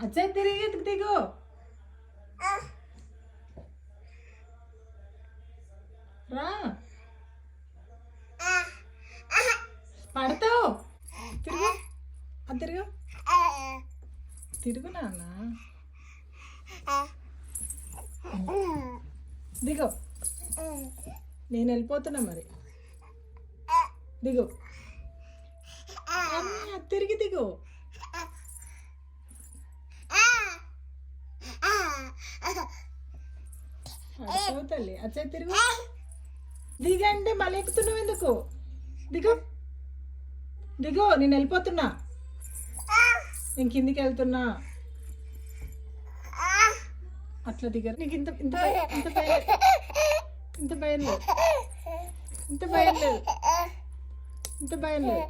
అచ్చా తిరిగి దిగు. రా పడతావు. తిరుగు తిరుగు తిరుగు నాన్న. దిగు. నేను వెళ్ళిపోతున్నా మరి. దిగు. తిరిగి దిగు. అచ్చవు తల్లి. అచ్చా తిరుగు. దిగండి మళ్ళీ ఎక్కుతున్నావు ఎందుకు? దిగు దిగు. నేను వెళ్ళిపోతున్నా. నేను కిందికి వెళ్తున్నా. అట్లా దిగరు. నీకు ఇంత ఇంత ఇంత భయం ఇంత భయం లేదు. ఇంత భయం లేదు. ఇంత భయం లేదు.